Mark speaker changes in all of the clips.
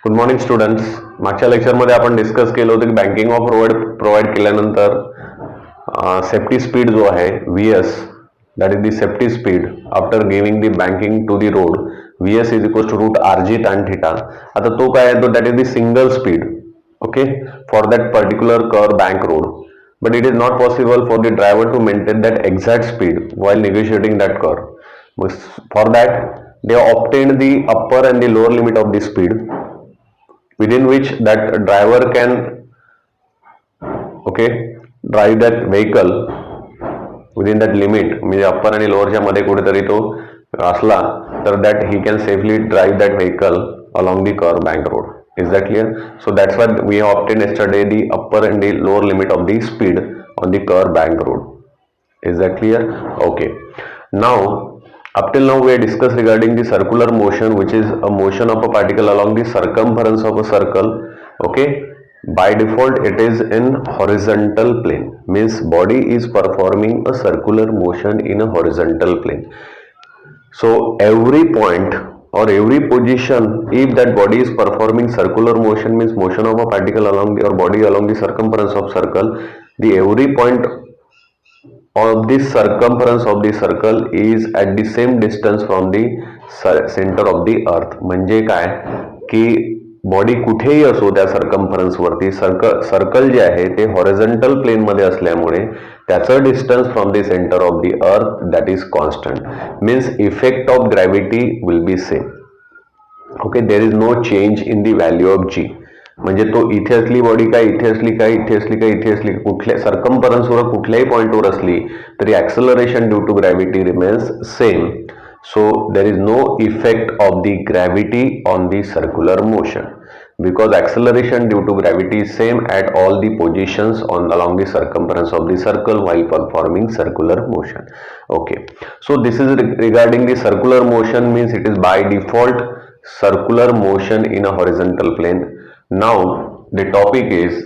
Speaker 1: Good morning students. मागच्या लेक्चरमध्ये आपण डिस्कस केलं होतं की बँकिंग ऑफ प्रोव्हाइड केल्यानंतर सेफ्टी स्पीड जो आहे VS, that is the safety speed after giving the banking to the road, VS is equal to root RG tan theta. आता तो काय आहे, तो that is the single speed, okay, for that particular कर bank road. But it is not possible for the driver to maintain that exact speed while negotiating that car. For that, they obtained the upper and the lower limit of the speed within which that driver can, okay, drive that vehicle within that limit. म्हणजे upper आणि लोअरच्या मध्ये कुठेतरी तो असला तर that he can safely drive that vehicle along the car bank road. Is that clear? So that's why we have obtained yesterday the upper and the lower limit of the speed on the car bank road. Is that clear? Okay. Now, up till now we have discussed regarding the circular motion, which is a motion of a particle along the circumference of a circle. Okay. By default, it is in horizontal plane. Means body is performing a circular motion in a horizontal plane. So every point or every position, if that body is performing circular motion, means motion of a particle along the or body along the circumference of circle, the every point of this circumference of the circle is at the same distance from the center of the earth. म्हणजे काय की body कुठेही असो त्या circumference वरती circle जे आहे ते horizontal plane मध्ये असल्यामुळे त्याचं distance from the centre of the earth that is constant. Means effect of gravity will be same. Okay, there is no change in the value of g. म्हणजे तो इथे असली बॉडी काय, इथे असली काय, इथे असली काय, इथे असली, कुठल्या सर्कम्फरन्सवर कुठल्याही पॉइंटवर असली तरी acceleration due to gravity remains same. So there is no effect of the gravity on the circular motion because acceleration due to gravity is same at all the positions along the circumference of the circle while performing circular motion. Okay, so this is regarding the circular motion, means it is by default circular motion in a horizontal plane. Now the topic is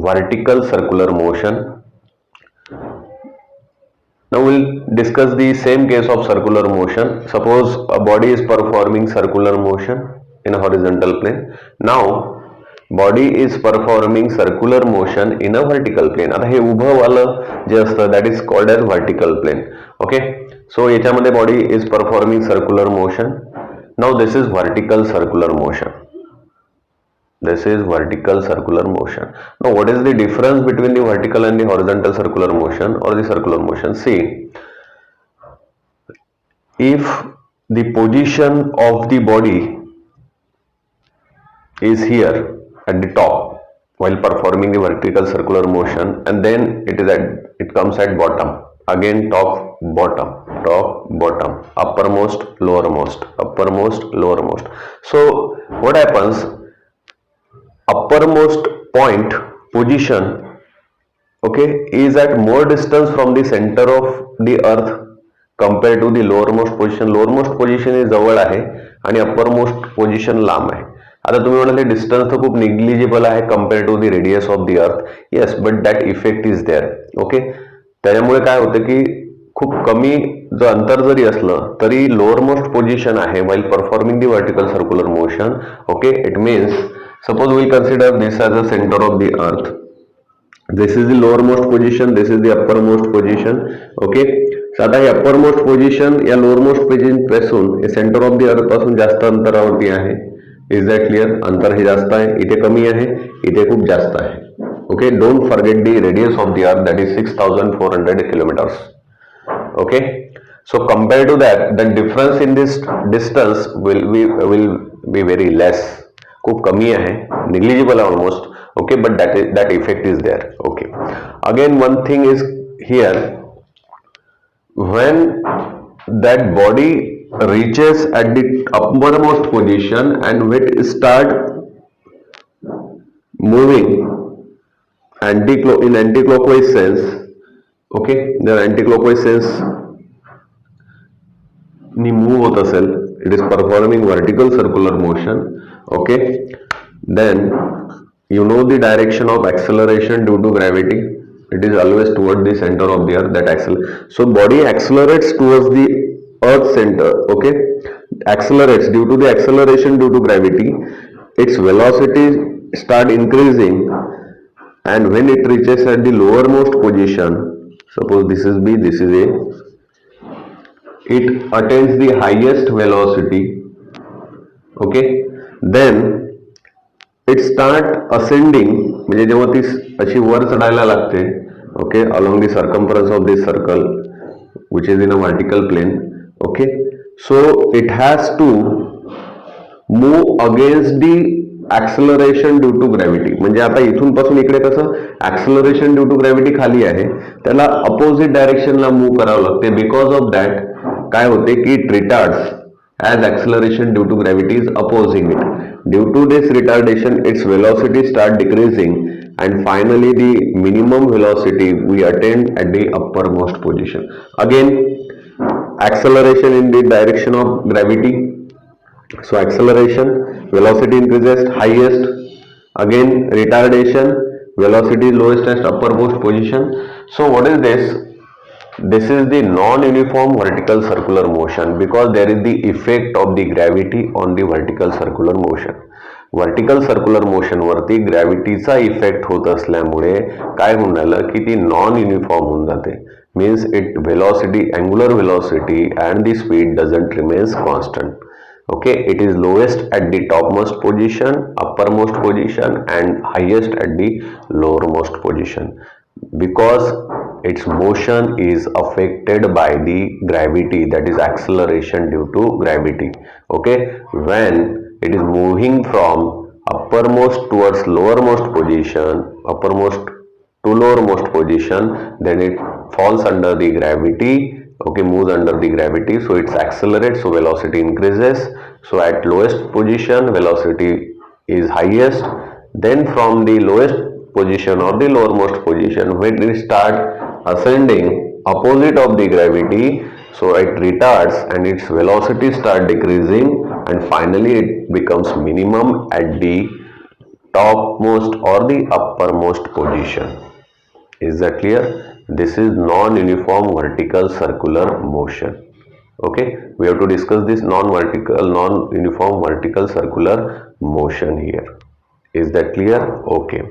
Speaker 1: vertical circular motion. Now we'll discuss the same case of circular motion. Suppose a body is performing circular motion in a horizontal plane. Now body is performing circular motion in a vertical plane. आता हे उभं वालं जे असतं that is called as vertical plane. Okay, so याच्यामध्ये body is performing circular motion. Now this is vertical circular motion. This is vertical circular motion. Now what is the difference between the vertical and the horizontal circular motion or the circular motion? See, if the position of the body is here at the top while performing the vertical circular motion, and then it comes at bottom, again top bottom, uppermost lowermost. So what happens, uppermost point position, okay, is at more distance from the center of the earth compared to the lowermost position. Lowermost position is जवळ आहे आणि uppermost position लांब आहे. आता तुम्ही म्हणाले distance तर खूप निग्लिजिबल आहे compare to the radius of the earth. Yes, but that effect is there. Okay, त्याच्यामुळे काय होतं की खूप कमी जो अंतर जरी असलं तरी लोअर मोस्ट पोझिशन आहे while performing the vertical circular motion. Okay, it means suppose we consider this as a center of the earth. This is the lowermost position, this is the uppermost position. Okay, so आता हे uppermost position या lowermost position पासून हे center of the earth पासून जास्त अंतरावरती आहे. Is that clear? अंतर हे जास्त आहे, इथे कमी आहे, इथे खूप जास्त आहे. Okay, don't forget the radius of the earth, that is 6400 kilometers. Okay, so compared to that, the difference in this distance will be very less. खूप कमी आहे, negligible almost. Okay, but that effect is there. Okay, again one thing is here, when that body reaches at the uppermost position and when it start moving in anti-clockwise sense, okay, the anti-clockwise sense ni move होत असेल, it is performing vertical circular motion. Okay, then you know the direction of acceleration due to gravity, it is always towards the center of the earth. So body accelerates towards the earth center. Okay, accelerates due to the acceleration due to gravity. its velocity start increasing, and when it reaches at the lowermost position, suppose this is B, this is A, it attains the highest velocity. Okay, then it start ascending, म्हणजे जेव्हा ती अशी वर चढायला लागते, okay, along the circumference of this circle which is in a vertical plane. Okay, so it has to move against the acceleration due to gravity. म्हणजे आता इथून पासून इकडे कसं ऍक्सलरेशन ड्यू टू ग्रॅव्हिटी खाली आहे, त्याला अपोजिट डायरेक्शनला मूव्ह करावं लागते. बिकॉज ऑफ दॅट काय होते की it retards as acceleration due to gravity is opposing it. Due to this retardation, its velocity start decreasing, and finally the minimum velocity we attain at the uppermost position. Again, acceleration in the direction of gravity. So acceleration, velocity increases highest. Again, retardation, velocity lowest at uppermost position. So what is this? This is the non-uniform vertical circular motion, because there is the effect of the gravity on the vertical circular motion. Vertical circular motion वरती ग्रॅव्हिटीचा effect होत असल्यामुळे काय होऊन राहिलं की ती non uniform होऊन जाते. Means it velocity, angular velocity and the speed doesn't remains constant. Okay, it is lowest at the topmost position, uppermost position, and highest at the lowermost position, because its motion is affected by the gravity, that is acceleration due to gravity. Okay, when it is moving from uppermost towards lowermost position, uppermost to lowermost position, then it falls under the gravity. Okay, moves under the gravity, so it accelerates, so velocity increases. So at lowest position velocity is highest, then from the lowest position or the lowermost position, when it start ascending opposite of the gravity, so it retards and its velocity start decreasing, and finally it becomes minimum at the topmost or the uppermost position. Is that clear? This is non-uniform vertical circular motion. Okay, we have to discuss this non-uniform vertical circular motion here. Is that clear? Okay,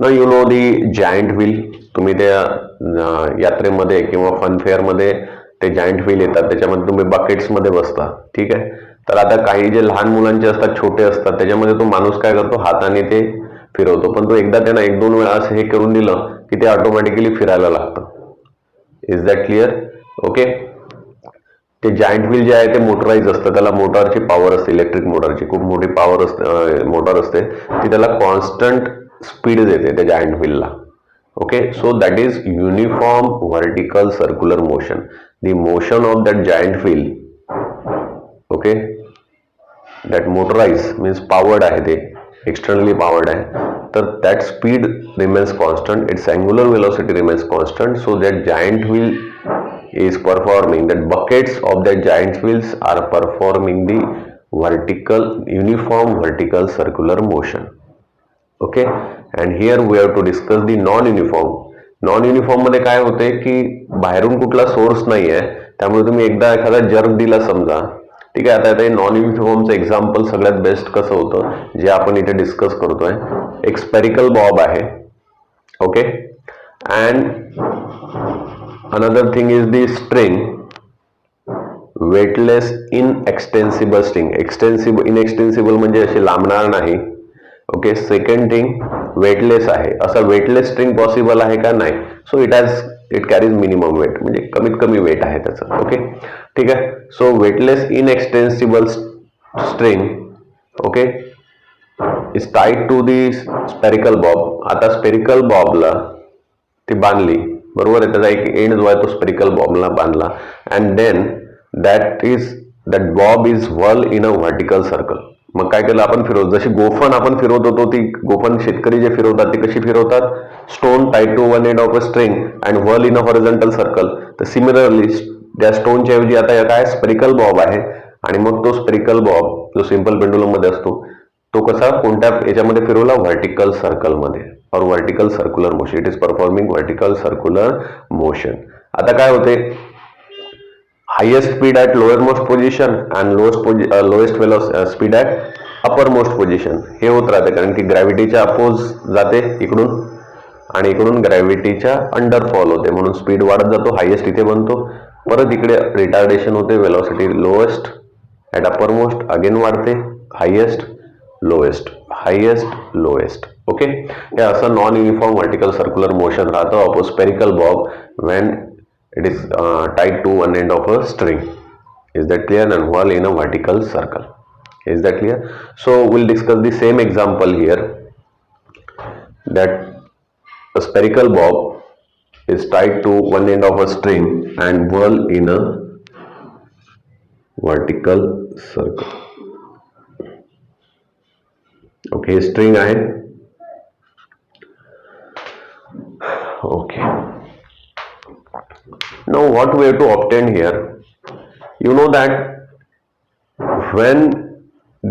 Speaker 1: now you know the giant wheel. तुम्ही त्या यात्रेमध्ये किंवा funfair मध्ये ते giant wheel येतात, त्याच्यामध्ये तुम्ही buckets मध्ये बसता. ठीक आहे, तर आता काही जे लहान मुलांचे असतात, छोटे असतात, त्याच्यामध्ये तो माणूस काय करतो, हाताने ते फिरवतो, पण तो एकदा त्यांना 1-2 वेळा असं हे करून दिलं की ते ऑटोमॅटिकली फिरायला लागतं. Is that clear? ओके, ते जायंट व्हील जे आहे ते मोटराइज असतं, त्याला मोटरची पॉवर असते, इलेक्ट्रिक मोटरची खूप मोठी पॉवर असते, मोटर असते, ती त्याला कॉन्स्टंट स्पीड देते त्या जायंट व्हीलला. Okay, so that is uniform vertical circular motion. The motion of that giant wheel, okay, that motorise means powered आहे, ते एक्सटर्नली पॉवर्ड आहे, तर that speed remains constant, it's angular velocity remains constant. So that giant wheel is performing, that buckets of that giant wheels are performing the uniform vertical circular motion. Okay, and here we have to discuss the non-uniform. Non-uniform मध्ये काय होते की बाहेरून कुठला source नाही आहे, त्यामुळे तुम्ही एकदा एखादा जर्क दिला समजा, ठीक आहे. आता ते नॉन युनिफॉर्मचं एक्झाम्पल सगळ्यात बेस्ट कसं होतं जे आपण इथे डिस्कस करतोय. एक स्पेरिकल बॉब आहे, okay, and another thing is the string, weightless inextensible string. inextensible म्हणजे अशी लांबणार नाही. ओके, सेकंड थिंग वेटलेस आहे. असा वेटलेस स्ट्रिंग पॉसिबल आहे का? नाही. So it carries minimum weight, म्हणजे कमीत कमी वेट आहे त्याचं. ओके, ठीक आहे. So weightless inextensible string, okay, is tied to the spherical bob. आता स्पेरिकल बॉबला ती बांधली, बरोबर आहे, त्याचा एक एंड जो आहे तो स्पेरिकल बॉबला बांधला, and then that bob is whirl in a vertical circle. मग काय केलं आपण, फिरवतो. जशी गोफन आपण फिरवत होतो, ती गोफन शेतकरी जे फिरवतात ती कशी फिरवतात, stone tied to one end of a string and whirl in a horizontal circle. तर सिमिलरली त्या स्टोनच्या ऐवजी आता काय स्पेरिकल बॉब आहे, आणि मग तो स्पेरिकल बॉब जो सिंपल पेंडुलम मध्ये असतो तो कसा कोणत्या याच्यामध्ये फिरवला, व्हर्टिकल सर्कल मध्ये, और vertical circular motion. It is performing vertical circular motion. आता काय होते, highest speed at lowermost position and lowest speed at uppermost position हे होत राहते, कारण की ग्रॅव्हिटीच्या अपोज जाते इकडून आणि इकडून ग्रॅव्हिटीच्या अंडर फॉल होते, म्हणून स्पीड वाढत जातो, हायेस्ट इथे बनतो, परत इकडे रिटार्डेशन होते, velocity lowest at uppermost again वाढते, हायेस्ट लोएस्ट. ओके, हे असं non uniform vertical circular motion राहतं of a spherical bob when it is tied to one end of a string. Is that clear? And whirl in a vertical circle. Is that clear? So we'll discuss the same example here, that a spherical bob is tied to one end of a string and whirl in a vertical circle. Okay, string आहे. Okay. Now what we have to obtain here, you know that when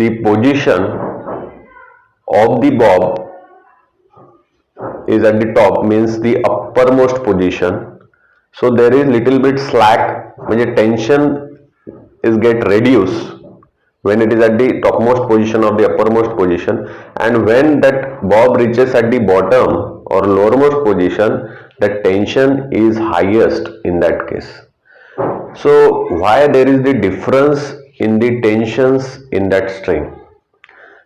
Speaker 1: the position of the bob is at the top, means the uppermost position, so there is little bit slack, म्हणजे tension is get reduced when it is at the topmost position of the uppermost position, and when that bob reaches at the bottom or lowermost position, the tension is highest in that case. So why there is the difference in the tensions in that string?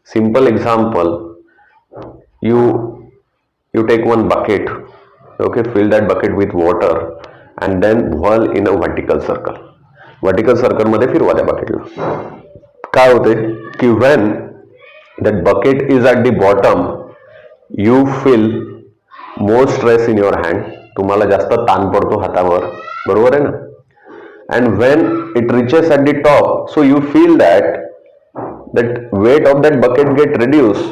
Speaker 1: Simple example, you take one bucket, okay, fill that bucket with water and then whirl in a vertical circle. Vertical circle मध्ये फिरवा त्या बकेटला. काय होते की when that bucket is at the bottom, you feel more stress in your hand, तुम्हाला जास्त ताण पडतो हातावर, बरोबर आहे ना. And when it reaches at the top, so you feel that weight of that bucket get reduced.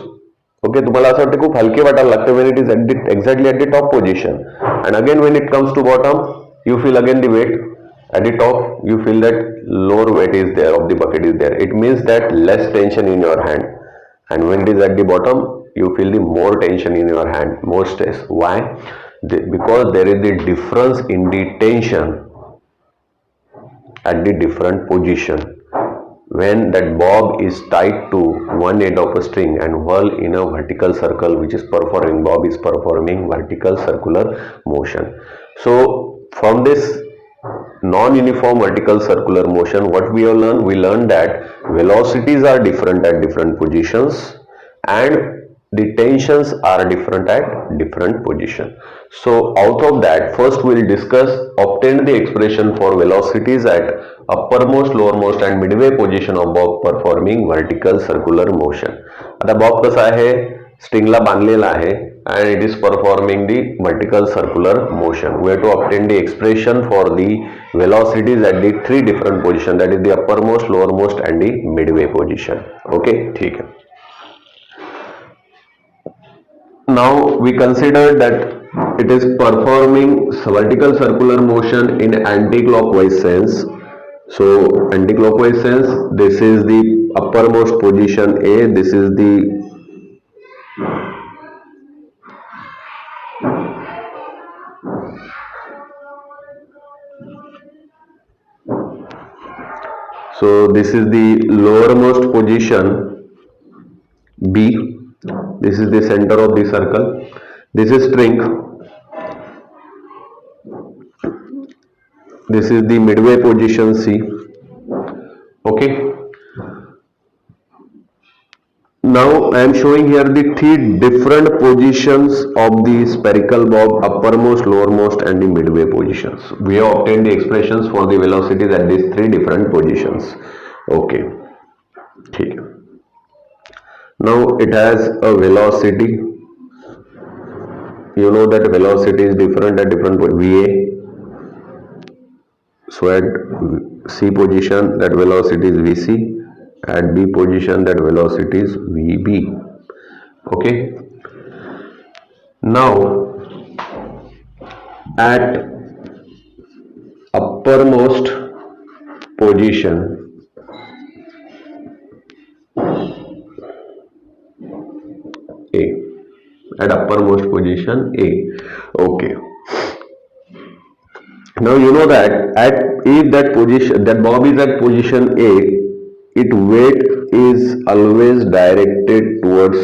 Speaker 1: Okay, तुम्हाला असं वाटतं खूप हलके वाटायला लागतं when it is at the exactly at the top position, and again when it comes to bottom, you feel again the weight at the top, you feel that lower weight is there of the bucket is there. It means that less tension in your hand, and when it is at the bottom, you feel the more tension in your hand, more stress. Why? Because there is the difference in the tension at the different position when that bob is tied to one end of a string and whirl in a vertical circle, which is performing, bob is performing vertical circular motion. So from this non-uniform vertical circular motion, what we have learned? We learned that velocities are different at different positions and the tensions are different at different position. So out of that, first we will discuss obtain the expression for velocities at uppermost, lowermost and midway position of bob performing vertical circular motion. आता Bob कसा आहे, स्ट्रिंगला बांधलेला आहे and it is performing the vertical circular motion. We have to obtain the expression for the velocities at the three different positions, that is the uppermost, lowermost and the midway position. Okay, ठीक है. Now we consider that it is performing vertical circular motion in anti-clockwise sense. So anti-clockwise sense, this is the uppermost position A, this is the lowermost position B. This is the center of the circle. This is string. This is the midway position C. Okay. Now I am showing here the three different positions of the spherical bob: uppermost, lowermost and the midway positions. We have obtained the expressions for the velocities at these three different positions. Okay. ठीक है. Now it has a velocity. You know that velocity is different at different VA. So at C position that velocity is VC. At B position that velocity is VB. Okay. Now at uppermost position A, at uppermost position A. Okay. Now you know that if that bob is at position A, its weight is always directed towards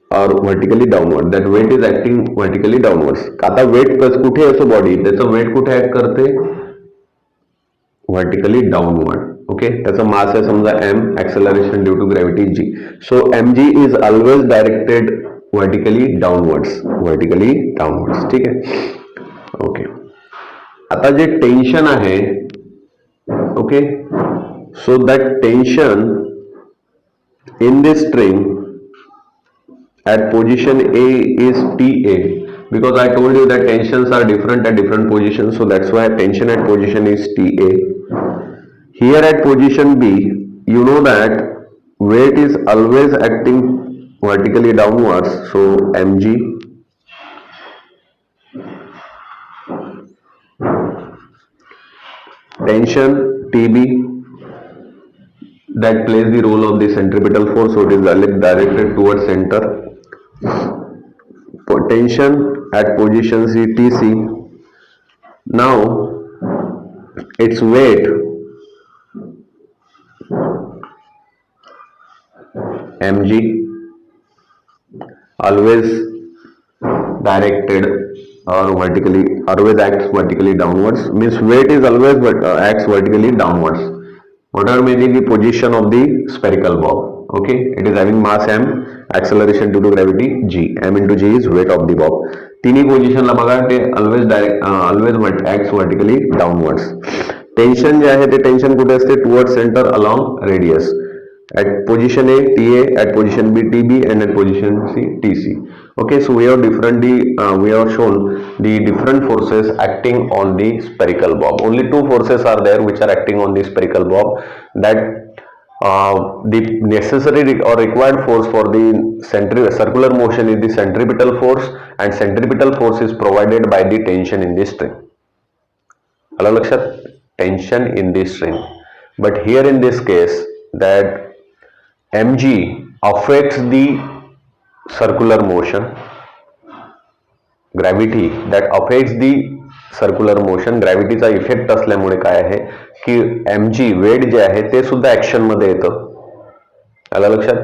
Speaker 1: or vertically downward. That weight is acting vertically downwards. आता wait कुठे असो body त्याचं wait कुठे act करते vertically downward. Okay त्याचा मास आहे समजा m, acceleration due to gravity g. So mg is always directed vertically downwards. ठीक आहे. ओके आता जे टेन्शन आहे okay so that tension in this string at position A is TA because I told you that tensions are different at different positions, so that's why tension at position is TA. Here at position B, you know that weight is always acting vertically downwards, so mg tension TB that plays the role of the centripetal force, so it is directed towards center. Tension at position C TC, now its weight mg always directed or vertically always acts vertically downwards, means weight is always acts vertically downwards. Whatever may be the position of the spherical bob, okay, it is having mass m, acceleration due to gravity g, m into g is weight of the bob. तिन्ही पोझिशनला बघा ते always acts vertically downwards. Tension जे आहे ते tension कुठे असते toward centre along radius. at position A TA, at position B TB, and at position C TC. Okay, so we have shown the different forces acting on the spherical bob. Only two forces are there which are acting on the spherical bob. That the necessary or required force for the circular motion is the centripetal force, and centripetal force is provided by the tension in the string. Hello, Lakshat? Tension in the string. But here in this case, that mg affects the circular motion, gravity that affects the circular motion. ग्रॅव्हिटीचा effect असल्यामुळे काय आहे की mg wait जे आहे ते सुद्धा action मध्ये येतं. आलं लक्षात.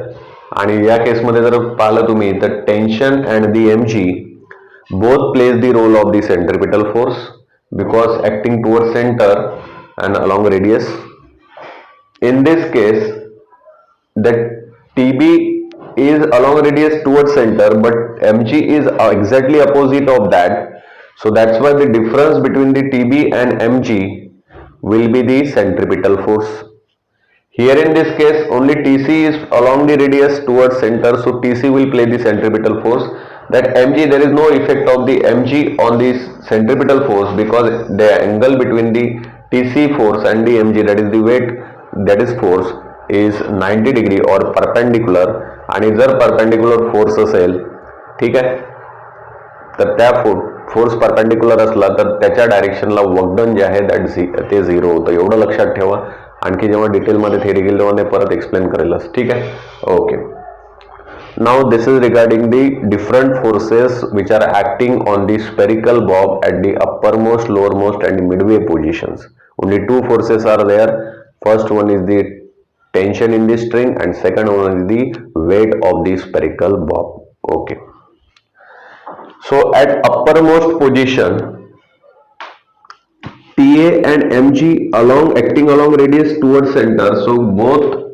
Speaker 1: आणि या केसमध्ये जर पाहिलं तुम्ही तर tension and the mg both plays the role of the centripetal force because acting towards center and along radius. In this case, that TB is along radius towards center, but mg is exactly opposite of that. So that's why the difference between the TB and mg will be the centripetal force. Here in this case, only TC is along the radius towards center, so TC will play the centripetal force. That mg, there is no effect of the mg on this centripetal force because the angle between the TC force and the mg, that is the weight, that is force, is 90 degree or perpendicular. आणि जर perpendicular force असेल ठीक आहे तर त्या force perpendicular असला तर त्याच्या डायरेक्शनला वर्कडन जे आहे ते 0 होतं. एवढं लक्षात ठेवा. आणखी जेव्हा डिटेलमध्ये थेरी गेल तेव्हा ते परत एक्सप्लेन करेलच. ठीक आहे. Okay. Now this is regarding the different forces which are acting on the spherical bob at the uppermost, lowermost and midway positions. Only two forces are there. First one is the tension in the string and second one is the weight of the spherical bob. Okay. So at uppermost position, TA and mg acting along radius towards center. So both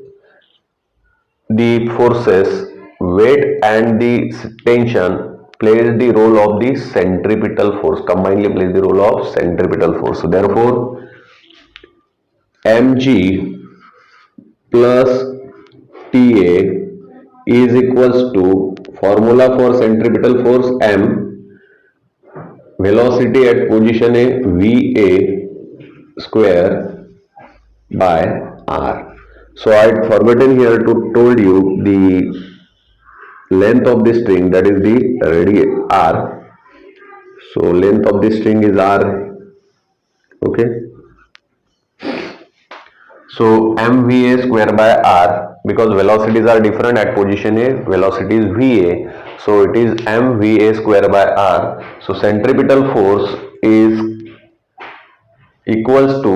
Speaker 1: the forces, weight and the tension, plays the role of the centripetal force. Combinedly plays the role of centripetal force. So therefore, mg plus TA is equals to formula for centripetal force m, velocity at position A VA square by r. So I had forgotten here to told you the length of the string, that is the radius r. So length of the string is r. Okay. So mva square by r, because velocities are different at position A, velocity is va, so it is mva square by r. So centripetal force is equals to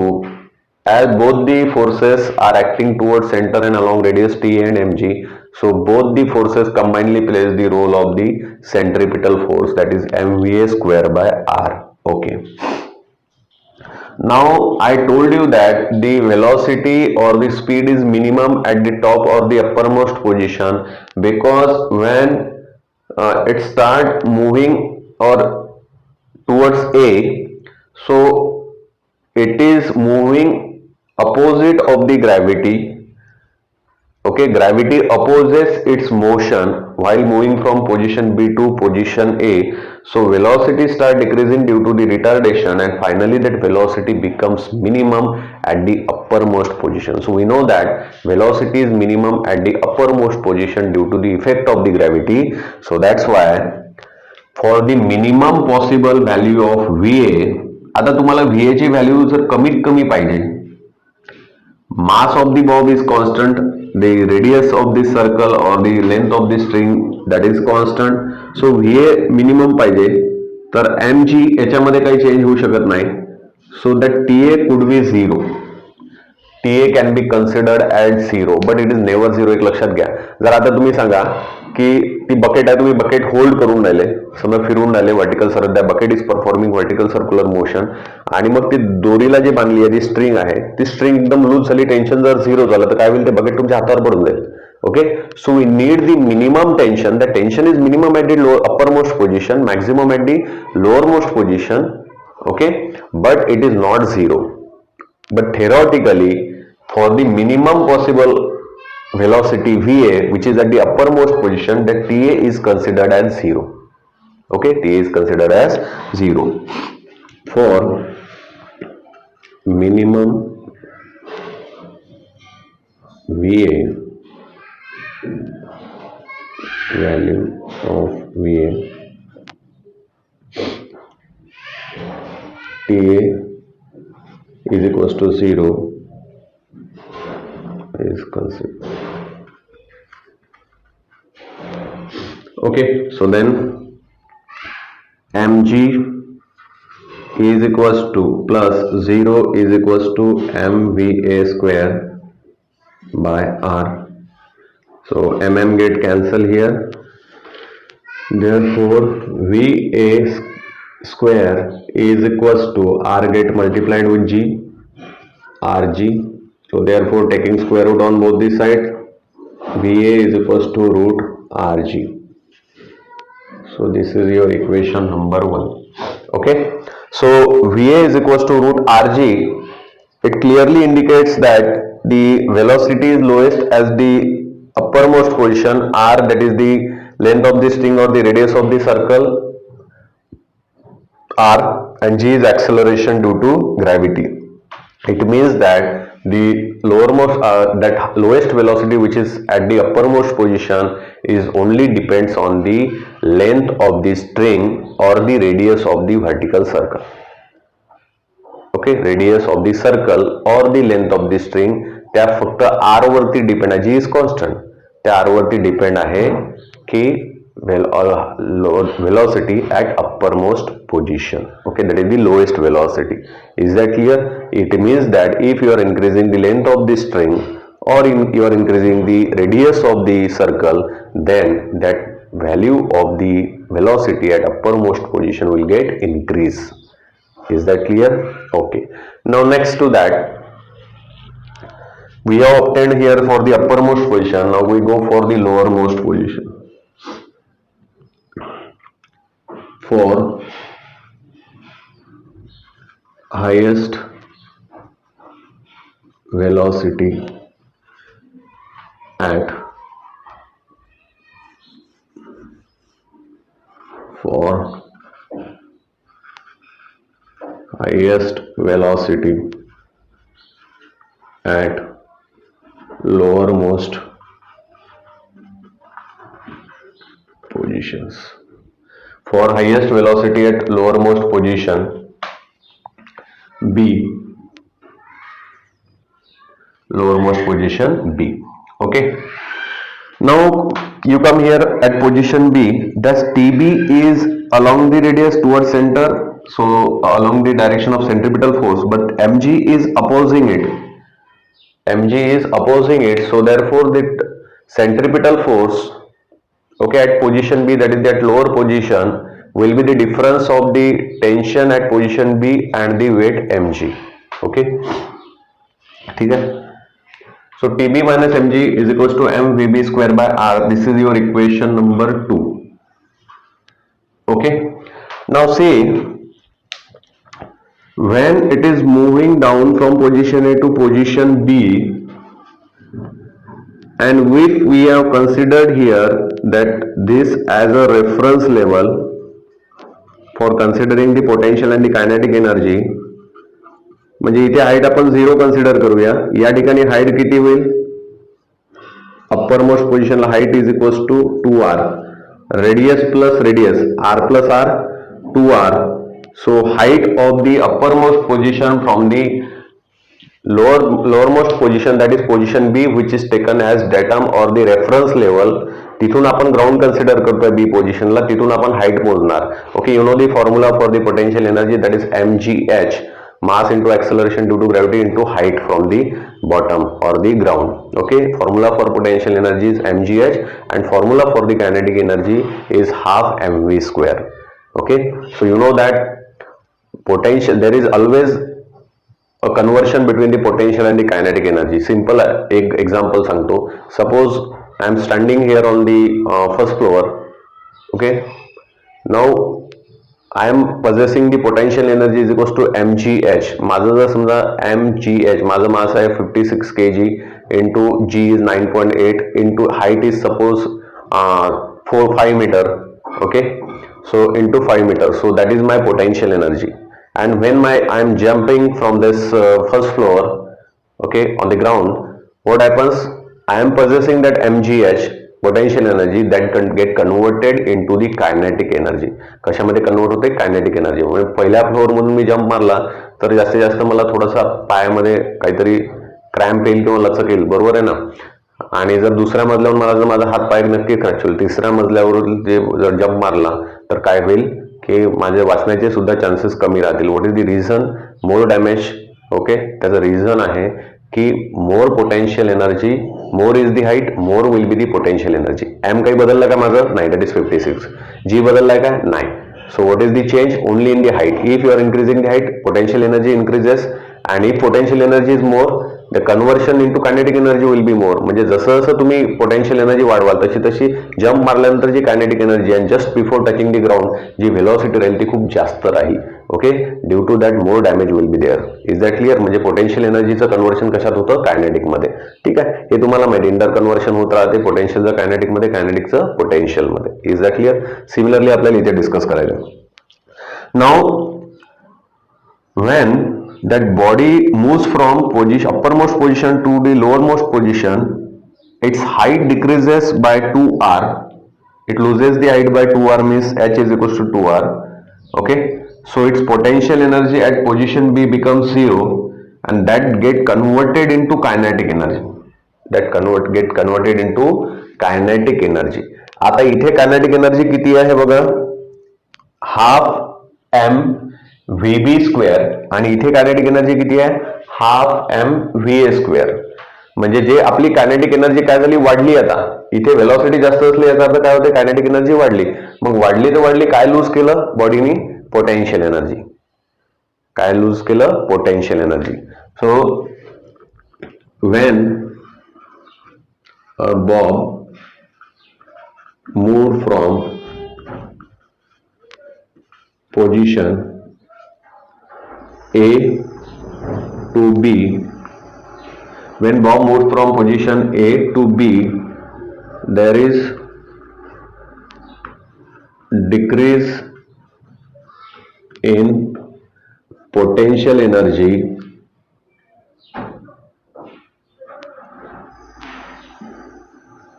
Speaker 1: as both the forces are acting towards center and along radius T and mg, so both the forces combinedly plays the role of the centripetal force, that is mva square by r. Okay, now I told you that the velocity or the speed is minimum at the top or the uppermost position, because when it start moving or towards A, so it is moving opposite of the gravity. Okay, gravity opposes its motion while moving from position B to position A. So velocity start decreasing due to the retardation, and finally that velocity becomes minimum at the uppermost position. So we know that velocity is minimum at the uppermost position due to the effect of the gravity. So that's why for the minimum possible value of VA, आता तुम्हाला VA ची value जर कमीत कमी पाहिजे, mass of the bob is constant, the radius of this circle or the length of the string that is constant, so VA minimum पाहिजे तर mg याच्यामध्ये काही चेंज होऊ शकत नाही, so that TA could be 0. TA can be considered as 0, but it is never 0. एक लक्षात घ्या. जर आता तुम्ही सांगा की ती बकेट आहे, तुम्ही बकेट होल्ड करून राहिले, समजा फिरून राहिले व्हर्टिकल सर्कल, त्या bucket is performing vertical circular motion, आणि मग ती दोरीला जी बांधली आहे ती स्ट्रिंग आहे, ती स्ट्रिंग एकदम लूज झाली, टेन्शन जर 0 झालं तर काय होईल, ते बकेट तुमच्या हातावर पडून जाईल. Okay, so we need the minimum tension. The tension is minimum at the uppermost position, maximum at the lowermost position. Okay, but it is not 0. But theoretically, for the minimum possible velocity VA, which is at the uppermost position, that TA is considered as 0. Okay, TA is considered as 0. For minimum VA, value of VA, TA is equals to 0 is considered. Okay, so then mg is equals to plus 0 is equals to mva square by r. So mm get cancel here, therefore va square is equals to r get multiplied with g, rg. So therefore taking square root on both the sides, va is equals to root rg. So this is your equation number 1. Okay, so va is equals to root rg. It clearly indicates that the velocity is lowest as the uppermost position, r that is the length of the string or the radius of the circle, r, and g is acceleration due to gravity. It means that the lowermost that lowest velocity which is at the uppermost position is only depends on the length of the string or the radius of the vertical circle. Okay, radius of the circle or the length of the string त्या फक्त r वरती depend आहे, जी is constant, त्या r वरती depend आहे की velocity at uppermost position. Okay, that is the lowest velocity. Is that clear? It means that if you are increasing the length of the string or you are increasing the radius of the circle, then that value of the velocity at uppermost position will get increase. Is that clear? Okay, now next to that we have obtained here for the uppermost position. Now we go for the lowermost position. For highest velocity at lowermost positions. For highest velocity at lowermost position B, lowermost position B. Okay, now you come here at position B. Thus TB is along the radius towards center so along the direction of centripetal force, but mg is opposing it. Mg is opposing it, so therefore the centripetal force, okay, at position B, that is that lower position, will be the difference of the tension at position B and the weight mg. Okay, ठीक है. So TB minus mg is equals to mvb square by r. This is your equation number 2. Okay, now see, when it is moving down from position A to position B, and if we have considered here that this as a reference level for considering the potential and the kinetic energy, म्हणजे इथे height आपण 0 consider करूया. या ठिकाणी height किती होईल? Upper most पोझिशनला height is equals to 2r, radius plus radius, r plus r, 2r. So height of the upper most position from the lowermost position, that is position B, which is taken as datum or the reference level. तिथून आपण ground consider करतोय B पोझिशनला, तिथून आपण height मोजणार. Okay, you know the formula for the potential energy, that is mgh, mass into acceleration due to gravity into height from the bottom or the ground. Okay, formula for potential energy is mgh and formula for the kinetic energy is half mv square. Okay, so you know that potential, there is always a conversion between the potential and the kinetic energy. Simple example सांगतो. Suppose I am standing here on the first floor. Okay, now I am possessing the potential energy is equals to mgh. माझं जर समजा mgh, माझं मास आहे 56 kg into g is 9.8 into height is suppose 5 meter. Okay, so into 5 meter, so that is my potential energy. And when I am jumping from this first floor, okay, on the ground, what happens? I am possessing that mgh potential energy that can get converted into the kinetic energy. कशामध्ये convert होते? Kinetic energy. म्हणजे पहिल्या flour मधून मी jump मारला तर जास्तीत जास्त मला थोडासा पायामध्ये काहीतरी क्रॅम्प येईल किंवा लचक येईल, बरोबर आहे ना. आणि जर दुसऱ्या मजल्यावर मला जर माझा हात पाय नक्की क्रॅच होईल. तिसऱ्या मजल्यावरून जे जर जंप मारला तर काय होईल की माझे वाचण्याचे सुद्धा चान्सेस कमी राहतील. What is the reason? More damage. Okay, त्याचं रिझन आहे की more potential energy, more is the height, more will be the potential energy. M काही बदललं का माझं? नाही, दॅट इज 56. जी बदललाय का? नाही. So what is the change? Only in the height. If you are increasing the height, potential energy increases, and if potential energy is more, the conversion into kinetic energy will be more. म्हणजे जसं जसं तुम्ही potential energy वाढवाल तशी तशी jump मारल्यानंतर जी kinetic energy आणि just before touching the ground जी व्हेलॉसिटी राहील ती खूप जास्त राहील. Okay, due to that more damage will be there. Is that clear? म्हणजे पोटेन्शियल एनर्जीचं कन्वर्शन कशात होतं? कायनेटिक मध्ये. ठीक आहे, हे तुम्हाला माहिती. इंटर कन्वर्शन होत राहते पोटेन्शियलचं कायनेटिक मध्ये, कायनेटिकचं पोटेन्शियल मध्ये. Is that clear? सिमिलरली आपल्याला इथे डिस्कस करायचं. Now when that body moves from uppermost position to the lowermost position, its height decreases by 2r. It loses the height by 2r, means h is equals to 2r. Okay, so its potential energy at position B becomes 0 and that get converted into kinetic energy. Get converted into kinetic energy. आता इथे kinetic energy किती आहे बघा? Half m vb square, आणि इथे kinetic energy किती आहे? Half M v a square. म्हणजे जे आपली कायनेटिक एनर्जी काय झाली? वाढली. आता इथे व्हेलॉसिटी जास्त असली याचा अर्थ काय होते? कायनेटिक एनर्जी वाढली. मग वाढली तर वाढली, काय लूज केलं बॉडीने? Potential energy. काय लूज केलं? Potential energy. So when a bob move from position A to B, when bomb moves from position A to B, there is decrease in potential energy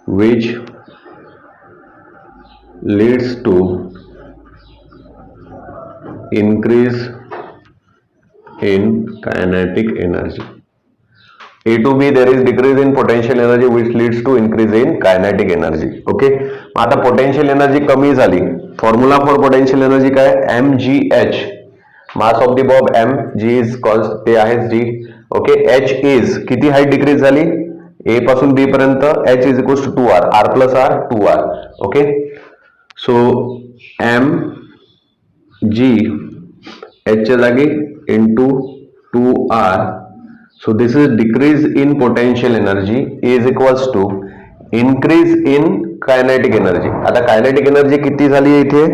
Speaker 1: which leads to increase in kinetic energy. A to B there is decrease in potential energy which leads to increase in kinetic energy. Okay, आता potential energy कमी झाली. Formula for potential energy काय? mgh. Mass of the bob m, g is const, ते आहेच g. Okay, h is किती height decrease झाली a पासून b पर्यंत, h is equals to 2r, r plus r 2r. Okay, so m g h च्या जागी into 2r. So this is decrease in potential energy is equals to increase in kinetic energy. आता kinetic energy किती झाली आहे इथे,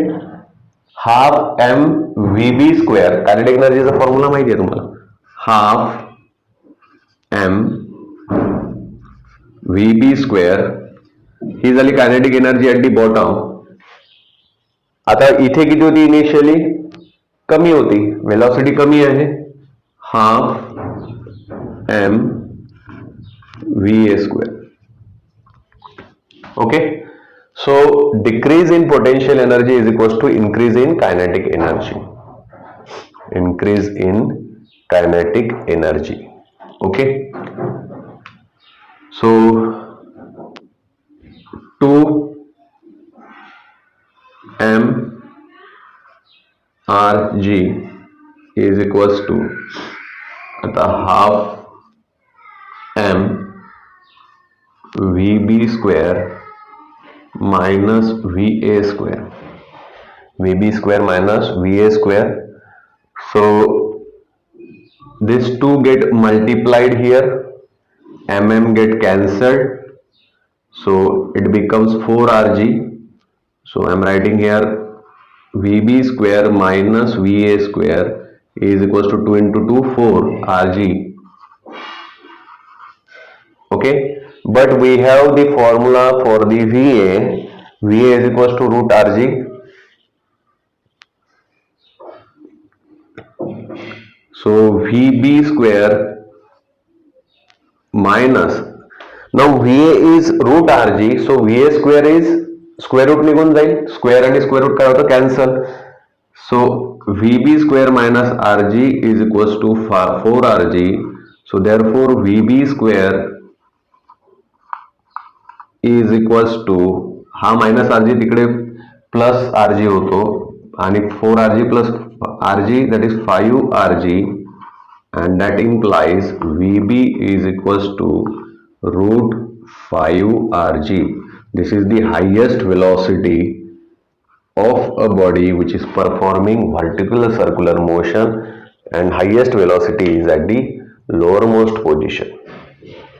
Speaker 1: half M V B square. Kinetic एनर्जीचा formula माहिती आहे तुम्हाला, half M V B square. ही झाली kinetic energy at the bottom. आता इथे किती होती इनिशियली, कमी होती, वेलॉसिटी कमी आहे, half M v a square. Okay, so decrease in potential energy is equals to increase in kinetic energy. Increase in kinetic energy. Okay, so 2 m r g is equals to आता half m v b square minus va square, vb square minus va square. So these two get multiplied here, mm get cancelled, so it becomes 4rg. So I'm writing here vb square minus va square is equals to 2 into 2 4rg. Okay, but we have the formula for the VA. VA is equals to root RG. So VB square minus, now VA is root RG, so VA square is square root निघून जाईल, square आणि square root काय होतं, cancel. So VB square minus RG is equals to 4RG. So therefore VB square is equals to, हा minus RG तिकडे plus RG होतो आणि 4rg plus rg that is 5rg and that implies vb is equals to root 5rg. This is the highest velocity of a body which is performing vertical circular motion and highest velocity is at the lowermost position.